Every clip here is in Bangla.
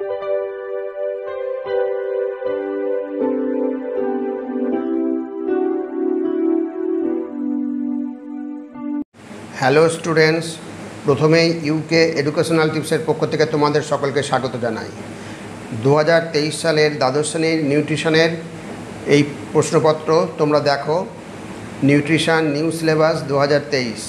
হ্যালো স্টুডেন্টস, প্রথমেই ইউকে এডুকেশনাল টিপসের পক্ষ থেকে তোমাদের সকলকে স্বাগত জানাই। 2023 সালের দ্বাদশ শ্রেণীর নিউট্রিশনের এই প্রশ্নপত্র তোমরা দেখো। Nutrition new syllabus 2023।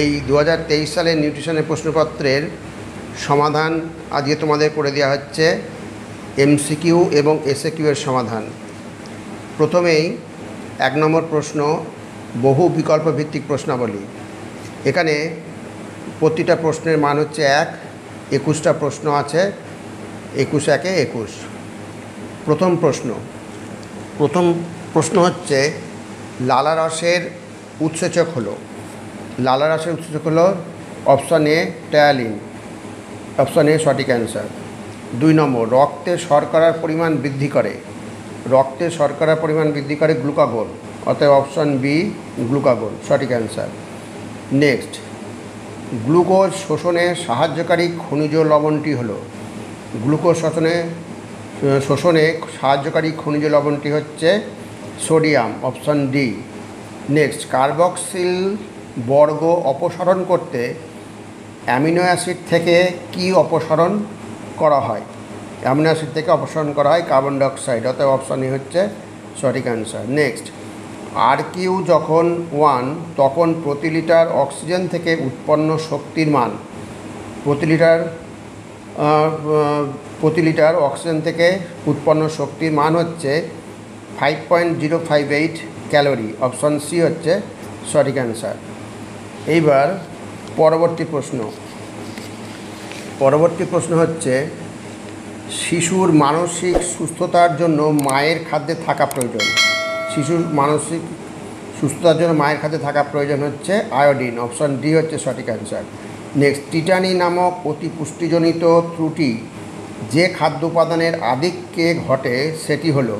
এই 2023 সালের নিউট্রিশনের প্রশ্নপত্রের সমাধান আজকে তোমাদের করে দেওয়া হচ্ছে এমসিকিউ এবং এসএকিউ এর সমাধান। প্রথমেই 1 নম্বর প্রশ্ন, বহু বিকল্প ভিত্তিক প্রশ্নাবলী। এখানে প্রতিটা প্রশ্নের মান হচ্ছে 1। 21টা প্রশ্ন আছে, 21 একে 21। প্রথম প্রশ্ন হচ্ছে লালারসের উৎসেচক হলো। লালারসের উৎসেচক হলো option A ptyalin, option A সঠিক অ্যান্সার। 2 নম্বর, রক্তে শর্করার পরিমাণ বৃদ্ধি করে। রক্তে শর্করার পরিমাণ বৃদ্ধি করে গ্লুকাগন, অতএব অপশান বি গ্লুকাগন সঠিক অ্যান্সার। নেক্সট, গ্লুকোজ শোষণে সাহায্যকারী খনিজ লবণটি হলো। গ্লুকোজ শোষণে সাহায্যকারী খনিজ লবণটি হচ্ছে sodium, option D. Next, carboxyl বর্গ অপসারণ করতে অ্যামিনো অ্যাসিড থেকে কি অপসারণ করা হয়? অ্যামিনো অ্যাসিড থেকে অপসারণ করা হয় কার্বন ডাইঅক্সাইড, অতএব অপশান ই হচ্ছে সঠিক অ্যান্সার। নেক্সট, RQ যখন 1 তখন প্রতি লিটার অক্সিজেন থেকে উৎপন্ন শক্তির মান। প্রতি লিটার অক্সিজেন থেকে উৎপন্ন শক্তির মান হচ্ছে 5.058 ক্যালোরি, অপশান সি হচ্ছে সঠিক অ্যান্সার। এইবার পরবর্তী প্রশ্ন হচ্ছে শিশুর মানসিক সুস্থতার জন্য মায়ের খাদ্যে থাকা প্রয়োজন। শিশুর মানসিক সুস্থতার জন্য মায়ের খাদ্যে থাকা প্রয়োজন হচ্ছে আয়োডিন, অপশান ডি হচ্ছে সঠিক অ্যান্সার। নেক্সট, টিটানি নামক অতি পুষ্টিজনিত ত্রুটি যে খাদ্য উপাদানের আধিক্যে ঘটে সেটি হলো,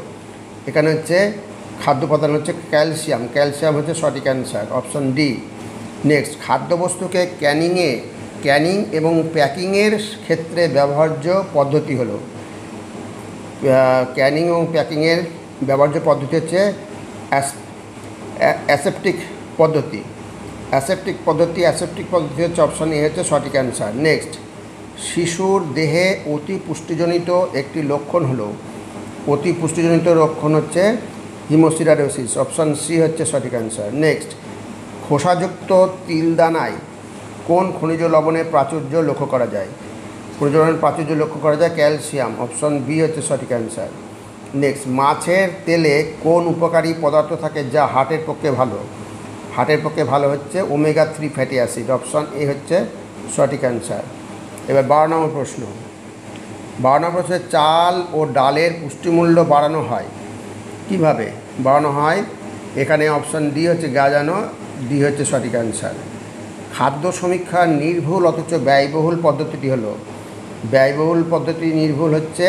এখানে হচ্ছে খাদ্য উপাদান হচ্ছে ক্যালসিয়াম, ক্যালসিয়াম হচ্ছে সঠিক অ্যান্সার, অপশান ডি। নেক্সট, খাদ্যবস্তুকে ক্যানিং এবং প্যাকিংয়ের ক্ষেত্রে ব্যবহার্য পদ্ধতি হলো। ক্যানিং এবং প্যাকিংয়ের ব্যবহার্য পদ্ধতি হচ্ছে অ্যাসেপটিক পদ্ধতি হচ্ছে অপশান এ হচ্ছে সঠিক অ্যান্সার। নেক্সট, শিশুর দেহে অতি পুষ্টিজনিত একটি লক্ষণ হলো। অতি পুষ্টিজনিত লক্ষণ হচ্ছে হিমোসিডারোসিস, অপশান সি হচ্ছে সঠিক অ্যান্সার। নেক্সট, খোসাযুক্ত তিলদানায় কোন খনিজ লবণের প্রাচুর্য লক্ষ্য করা যায়? খনিজ লবণের প্রাচুর্য লক্ষ্য করা যায় ক্যালসিয়াম, অপশান বি হচ্ছে সঠিক অ্যান্সার। নেক্সট, মাছের তেলে কোন উপকারী পদার্থ থাকে যা হার্টের পক্ষে ভালো? হার্টের পক্ষে ভালো হচ্ছে omega 3 fatty acid, option A হচ্ছে সঠিক অ্যান্সার। এবার 12 নম্বর প্রশ্ন, চাল ও ডালের পুষ্টিমূল্য বাড়ানো হয় কিভাবে? বাড়ানো হয়, এখানে অপশান ডি হচ্ছে গাজানো, ডি হচ্ছে সঠিক অ্যান্সার। খাদ্য সমীক্ষার নির্ভুল অথচ ব্যয়বহুল পদ্ধতিটি হলো। ব্যয়বহুল পদ্ধতি নির্ভুল হচ্ছে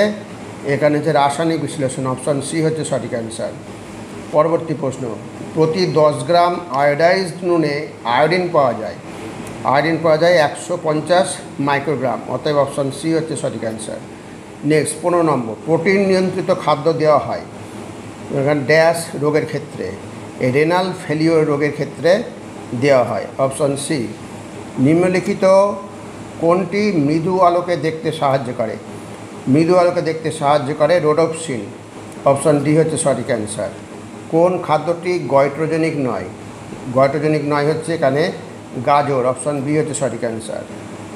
এখানে হচ্ছে রাসায়নিক বিশ্লেষণ, অপশান সি হচ্ছে সঠিক অ্যান্সার। পরবর্তী প্রশ্ন, প্রতি 10 গ্রাম আয়োডাইজড নুনে আয়োডিন পাওয়া যায় 150 মাইক্রোগ্রাম, অতএব অপশান সি হচ্ছে সঠিক অ্যান্সার। নেক্সট, 15 নম্বর, প্রোটিন নিয়ন্ত্রিত খাদ্য দেওয়া হয় এখানে ড্যাশ রোগের ক্ষেত্রে, রেনাল ফেলিওর রোগের ক্ষেত্রে দেওয়া হয়, অপশান সি। নিম্নলিখিত কোনটি মৃদু আলোকে দেখতে সাহায্য করে? মৃদু আলোকে দেখতে সাহায্য করে রোডোপসিন, অপশান ডি হচ্ছে সঠিক অ্যান্সার। কোন খাদ্যটি গয়ট্রোজেনিক নয় হচ্ছে এখানে গাজর, অপশান বি হচ্ছে সঠিক অ্যান্সার।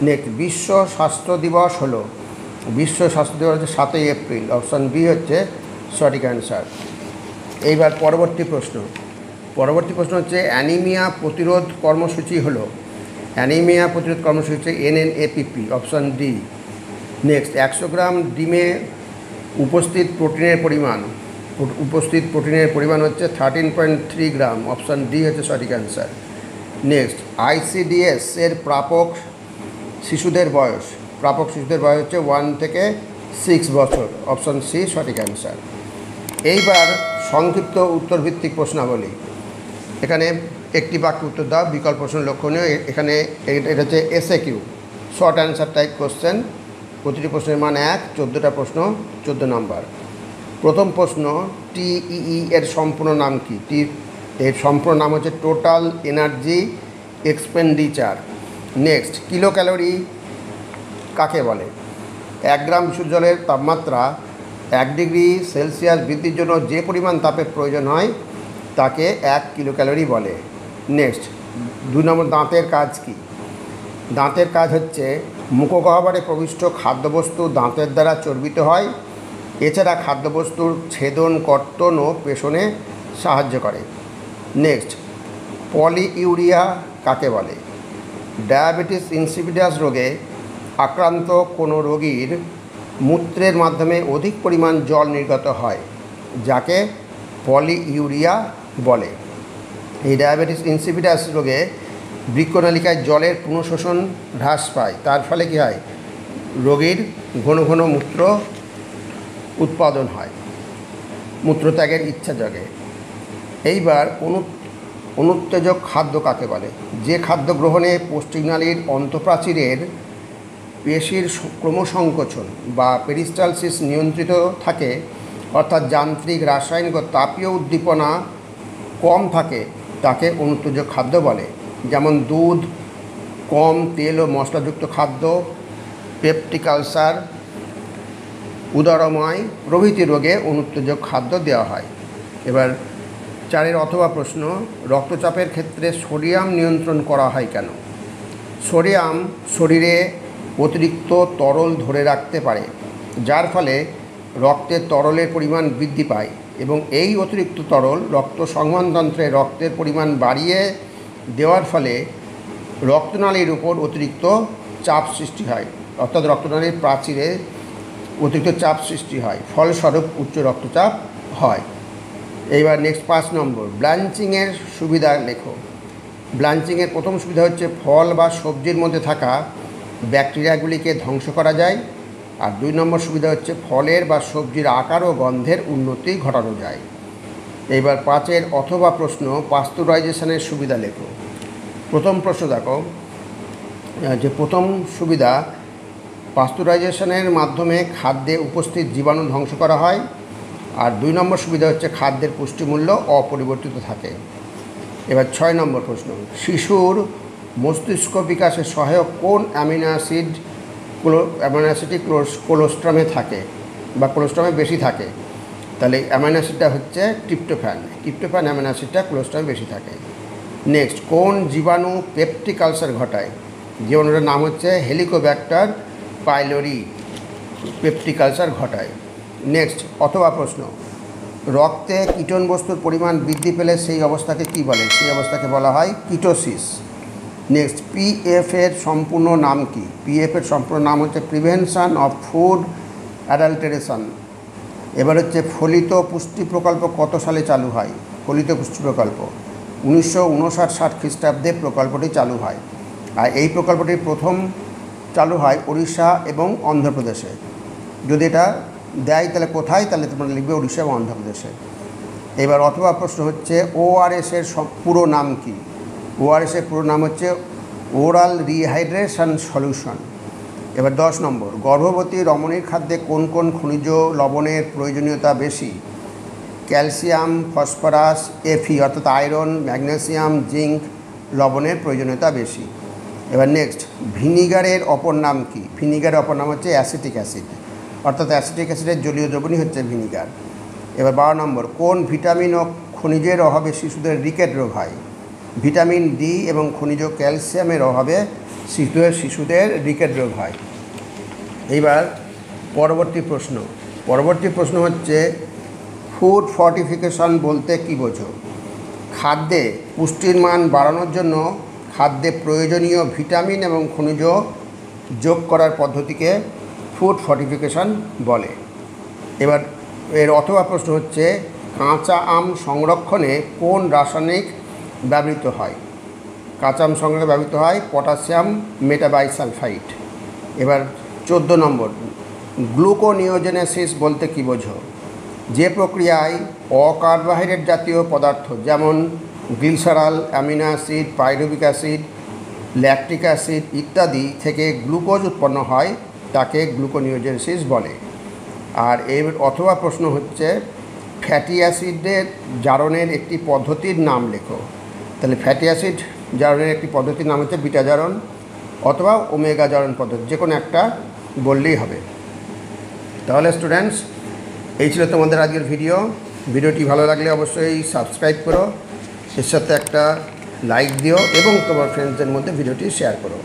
নেক্সট, বিশ্ব স্বাস্থ্য দিবস হলো 7ই এপ্রিল, অপশান বি হচ্ছে সঠিক অ্যান্সার। এইবার পরবর্তী প্রশ্ন হচ্ছে অ্যানিমিয়া প্রতিরোধ কর্মসূচি হলো। অ্যানিমিয়া প্রতিরোধ কর্মসূচি NNAPP, অপশান ডি। নেক্সট, 100 গ্রাম ডিমে উপস্থিত প্রোটিনের পরিমাণ হচ্ছে 13.3 গ্রাম, অপশান ডি হচ্ছে সঠিক অ্যান্সার। নেক্সট, ICDS এর প্রাপক শিশুদের বয়স হচ্ছে 1 থেকে 6 বছর, অপশান সি সঠিক অ্যান্সার। এইবার সংক্ষিপ্ত উত্তরভিত্তিক প্রশ্নাবলী। এখানে একটি বাক্য উত্তর দাও, বিকল্প প্রশ্ন লক্ষণীয়। এখানে এটা হচ্ছে SAQ, short answer type question. প্রতিটি প্রশ্নের মান 1, 14টা প্রশ্ন, 14 নম্বর। প্রথম প্রশ্ন, TEE এর সম্পূর্ণ নাম কি? এর সম্পূর্ণ নাম হচ্ছে total energy expenditure. Next, kilo calorie কাকে বলে? 1 গ্রাম বিশুদ্ধ জলের তাপমাত্রা 1 ডিগ্রি সেলসিয়াস বৃদ্ধির জন্য যে পরিমাণ তাপের প্রয়োজন হয় তাকে 1 কিলো ক্যালোরি বলে। নেক্সট, 2 নম্বর, দাঁতের কাজ কি? দাঁতের কাজ হচ্ছে মুখগহ্বরে প্রবিষ্ট খাদ্যবস্তু দাঁতের দ্বারা চর্বিত হয়। এছাড়া খাদ্যবস্তুর ছেদন, কর্তন ও পেষণে সাহায্য করে। নেক্সট, পলিইউরিয়া কাকে বলে? ডায়াবেটিস ইনসিপিডাস রোগে আক্রান্ত কোনো রোগীর মূত্রের মাধ্যমে অধিক পরিমাণ জল নির্গত হয়, যাকে পলিইউরিয়া বলে। এই ডায়াবেটিস ইনসিপিডাস রোগে বৃক্কনালিকায় জলের পুনঃশোষণ হ্রাস পায়, তার ফলে কী হয়? রোগীর ঘন ঘন মূত্র উৎপাদন হয়, মূত্রত্যাগের ইচ্ছা জাগে। এইবার অনুত্তেজক খাদ্য কাকে বলে? যে খাদ্য গ্রহণে পৌষ্টিকনালীর অন্তঃপ্রাচীরের পেশির ক্রমসংকোচন বা পেরিস্টালসিস নিয়ন্ত্রিত থাকে, অর্থাৎ যান্ত্রিক, রাসায়নিক ও তাপীয় উদ্দীপনা কম থাকে, তাকে অনুত্তেজক খাদ্য বলে। যেমন দুধ, কম তেল ও মশলাযুক্ত খাদ্য, পেপটিক আলসার, উদরময় প্রভৃতি রোগে অনুত্তেজক খাদ্য দেওয়া হয়। এবার 4 অথবা প্রশ্ন, রক্তচাপের ক্ষেত্রে সোডিয়াম নিয়ন্ত্রণ করা হয় কেন? সোডিয়াম শরীরে অতিরিক্ত তরল ধরে রাখতে পারে, যার ফলে রক্তের তরলের পরিমাণ বৃদ্ধি পায় এবং এই অতিরিক্ত তরল রক্ত সংবহনতন্ত্রে রক্তের পরিমাণ বাড়িয়ে দেওয়ার ফলে রক্তনালীর উপর অতিরিক্ত চাপ সৃষ্টি হয়, অর্থাৎ রক্তনালীর প্রাচীরে অতিরিক্ত চাপ সৃষ্টি হয়, ফলস্বরূপ উচ্চ রক্তচাপ হয়। এইবার নেক্সট 5 নম্বর, ব্লাঞ্চিংয়ের সুবিধা লেখো। ব্লাঞ্চিংয়ের প্রথম সুবিধা হচ্ছে ফল বা সবজির মধ্যে থাকা ব্যাকটেরিয়াগুলিকে ধ্বংস করা যায়। আর 2 নম্বর সুবিধা হচ্ছে ফলের বা সবজির আকার ও গন্ধের উন্নতি ঘটানো যায়। এইবার 5 অথবা প্রশ্ন, পাস্তুরাইজেশনের সুবিধা লেখো। প্রথম প্রশ্ন দেখো, যে প্রথম সুবিধা, পাস্তুরাইজেশনের মাধ্যমে খাদ্যে উপস্থিত জীবাণু ধ্বংস করা হয়। আর 2 নম্বর সুবিধা হচ্ছে খাদ্যের পুষ্টিমূল্য অপরিবর্তিত থাকে। এবার 6 নম্বর প্রশ্ন, শিশুর মস্তিষ্ক বিকাশে সহায়ক কোন অ্যামিনো অ্যাসিডটি কোলোস্ট্রামে থাকে বা কোলোস্ট্রামে বেশি থাকে? তাহলে অ্যামিনো অ্যাসিডটা হচ্ছে ট্রিপ্টোফ্যান অ্যামিনো অ্যাসিডটা কোলোস্ট্রামে বেশি থাকে। নেক্সট, কোন জীবাণু পেপটিক আলসার ঘটায়? জীবাণুটার নাম হচ্ছে হেলিকোব্যাক্টার পাইলোরি, পেপটিক আলসার ঘটায়। নেক্সট অথবা প্রশ্ন, রক্তে কিটোন বস্তুর পরিমাণ বৃদ্ধি পেলে সেই অবস্থাকে কী বলে? সেই অবস্থাকে বলা হয় কিটোসিস। নেক্সট, PF এর সম্পূর্ণ নাম কি? PF এর সম্পূর্ণ নাম হচ্ছে প্রিভেনশন অফ ফুড অ্যাডাল্টারেশন। এবার হচ্ছে ফলিত পুষ্টি প্রকল্প কত সালে চালু হয়? ফলিত পুষ্টি প্রকল্প 1959-60 খ্রিস্টাব্দে প্রকল্পটি চালু হয়। আর এই প্রকল্পটি প্রথম চালু হয় উড়িষ্যা এবং অন্ধ্রপ্রদেশে। যদি এটা দেয় তাহলে কোথায়? তাহলে তোমরা লিখবে উড়িষ্যা এবং অন্ধ্রপ্রদেশে। এবার অথবা প্রশ্ন হচ্ছে ORS এর পুরো নাম কি? ORS এর পুরো নাম হচ্ছে ওরাল রিহাইড্রেশন সলিউশন। এবার 10 নম্বর, গর্ভবতী রমণীর খাদ্যে কোন কোন খনিজ লবণের প্রয়োজনীয়তা বেশি? ক্যালসিয়াম, ফসফরাস, Fe অর্থাৎ আয়রন, ম্যাগনেসিয়াম, জিঙ্ক লবণের প্রয়োজনীয়তা বেশি। এবার নেক্সট, ভিনিগারের অপর নাম কি? ভিনিগারের অপর নাম হচ্ছে অ্যাসিটিক অ্যাসিড, অর্থাৎ অ্যাসিটিক অ্যাসিডের জলীয় দ্রবণই হচ্ছে ভিনিগার। এবার 12 নম্বর, কোন ভিটামিন ও খনিজের অভাবে শিশুদের রিকেট রোগ হয়? ভিটামিন ডি এবং খনিজ ক্যালসিয়ামের অভাবে শিশুদের রিকেট রোগ হয়। এইবার পরবর্তী প্রশ্ন হচ্ছে ফুড ফর্টিফিকেশন বলতে কী বোঝো? খাদ্যে পুষ্টির মান বাড়ানোর জন্য খাদ্যে প্রয়োজনীয় ভিটামিন এবং খনিজ যোগ করার পদ্ধতিকে ফুড ফর্টিফিকেশন বলে। এবার এর অথবা প্রশ্ন হচ্ছে কাঁচা আম সংরক্ষণে কোন রাসায়নিক ব্যবহৃত হয়? কাঁচা আম সংরক্ষণে ব্যবহৃত হয় পটাশিয়াম মেটাবাইসালফাইড। এবার 14 নম্বর, গ্লুকোনিওজেনেসিস বলতে কী বোঝো? যে প্রক্রিয়ায় অকার্বোহাইড্রেট জাতীয় পদার্থ যেমন glycerol, amino acid, pyruvic acid, lactic acid ইত্যাদি থেকে গ্লুকোজ উৎপন্ন হয় তাকে গ্লুকোনিওজেনেসিস বলে। আর এর অথবা প্রশ্ন হচ্ছে ফ্যাটি অ্যাসিডের জারণের একটি পদ্ধতির নাম লেখো। তাহলে ফ্যাটি অ্যাসিড জারণের একটি পদ্ধতির নাম হচ্ছে বিটা জারণ অথবা ওমেগা জারণ পদ্ধতি, যে কোনো একটা বললেই হবে। তাহলে স্টুডেন্টস, এই ছিল তোমাদের আজকের ভিডিওটি ভালো লাগলে অবশ্যই সাবস্ক্রাইব করো, এর সাথে একটা লাইক দিও এবং তোমার ফ্রেন্ডসদের মধ্যে ভিডিওটি শেয়ার করো।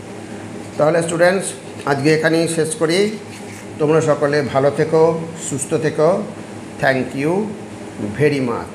তাহলে স্টুডেন্টস, আজকে এখানেই শেষ করি। তোমরা সকলে ভালো থেকো, সুস্থ থেকো। Thank you very much.